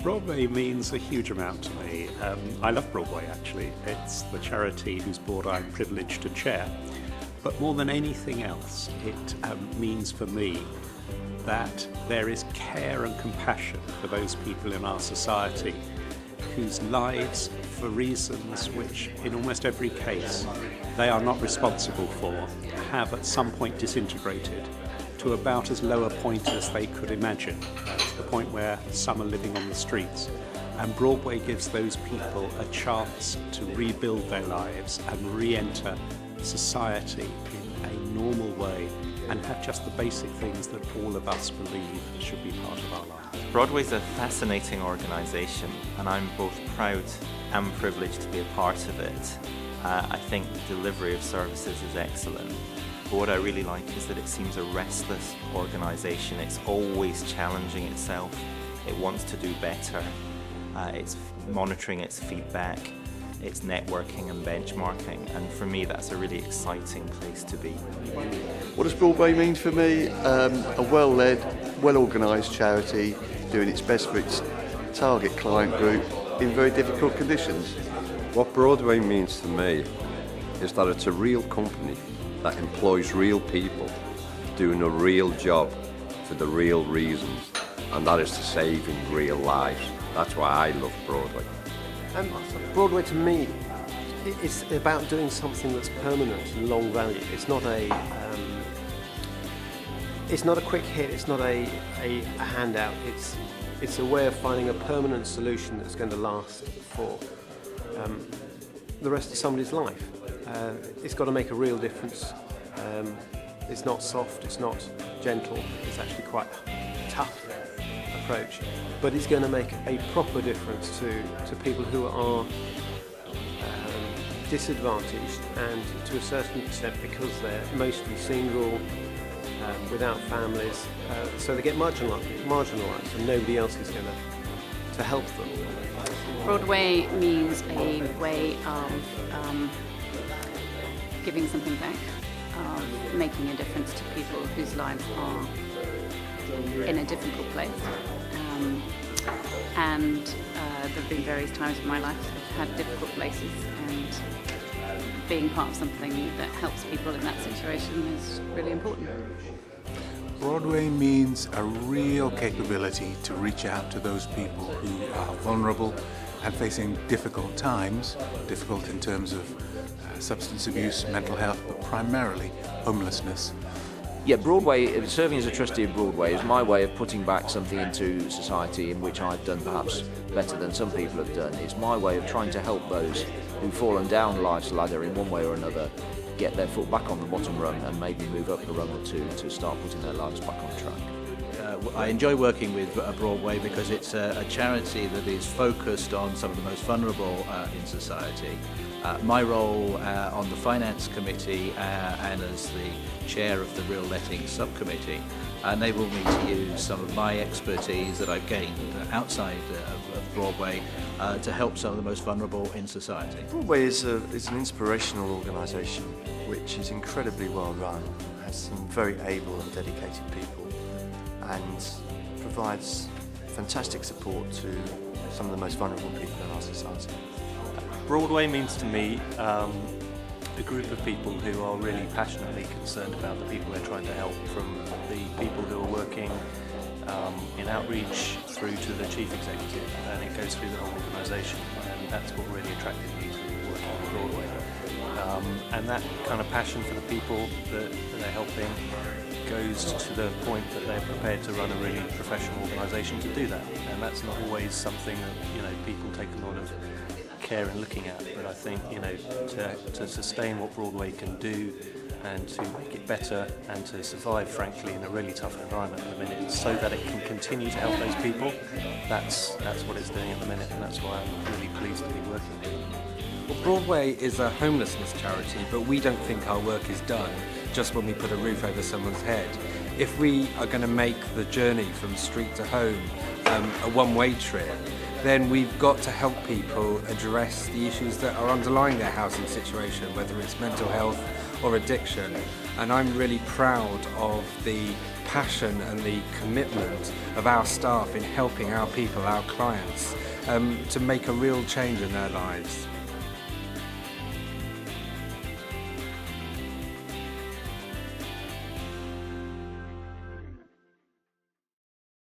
Broadway means a huge amount to me. I love Broadway, actually. It's the charity whose board I'm privileged to chair. But more than anything else, it means for me that there is care and compassion for those people in our society whose lives, for reasons which in almost every case they are not responsible for, have at some point disintegrated to about as low a point as they could imagine, to the point where some are living on the streets. And Broadway gives those people a chance to rebuild their lives and re-enter society in a normal way and have just the basic things that all of us believe should be part of our lives. Broadway's a fascinating organisation, and I'm both proud and privileged to be a part of it. I think the delivery of services is excellent. But what I really like is that it seems a restless organisation. It's always challenging itself. It wants to do better. It's monitoring its feedback. It's networking and benchmarking, and for me that's a really exciting place to be. What does Broadway mean for me? A well-led, well-organised charity doing its best for its target client group in very difficult conditions. What Broadway means to me is that it's a real company that employs real people doing a real job for the real reasons, and that is to saving real lives. That's why I love Broadway. Broadway to me, it's about doing something that's permanent and long value. It's not a quick hit. It's not a handout. It's a way of finding a permanent solution that's going to last for the rest of somebody's life. It's got to make a real difference. It's not soft. It's not gentle. It's actually quite tough approach, but it's going to make a proper difference to people who are disadvantaged, and to a certain extent because they're mostly single, without families, so they get marginalised and nobody else is going to help them. Broadway means a way of giving something back, of making a difference to people whose lives are in a difficult place. And there have been various times in my life that I've had difficult places, and being part of something that helps people in that situation is really important. Broadway means a real capability to reach out to those people who are vulnerable and facing difficult times, difficult in terms of substance abuse, mental health, but primarily homelessness. Yeah, Broadway, serving as a trustee of Broadway is my way of putting back something into society in which I've done perhaps better than some people have done. It's my way of trying to help those who've fallen down life's ladder in one way or another get their foot back on the bottom rung and maybe move up a rung or two to start putting their lives back on track. I enjoy working with Broadway because it's a charity that is focused on some of the most vulnerable in society. My role on the Finance Committee and as the chair of the Real Letting Subcommittee enabled me to use some of my expertise that I've gained outside of Broadway to help some of the most vulnerable in society. Broadway is an inspirational organisation which is incredibly well run, has some very able and dedicated people, and provides fantastic support to some of the most vulnerable people in our society. Broadway means to me a group of people who are really passionately concerned about the people they're trying to help, from the people who are working in outreach through to the chief executive, and it goes through the whole organisation, and that's what really attracted me to working on Broadway. And that kind of passion for the people that they're helping goes to the point that they're prepared to run a really professional organisation to do that, and that's not always something that people take a lot of care in looking at, but I think to sustain what Broadway can do and to make it better and to survive, frankly, in a really tough environment at the minute, so that it can continue to help those people, that's what it's doing at the minute, and that's why I'm really pleased to be working with it. Well, Broadway is a homelessness charity, but we don't think our work is done just when we put a roof over someone's head. If we are going to make the journey from street to home a one-way trip, then we've got to help people address the issues that are underlying their housing situation, whether it's mental health or addiction. and I'm really proud of the passion and the commitment of our staff in helping our people, our clients, to make a real change in their lives.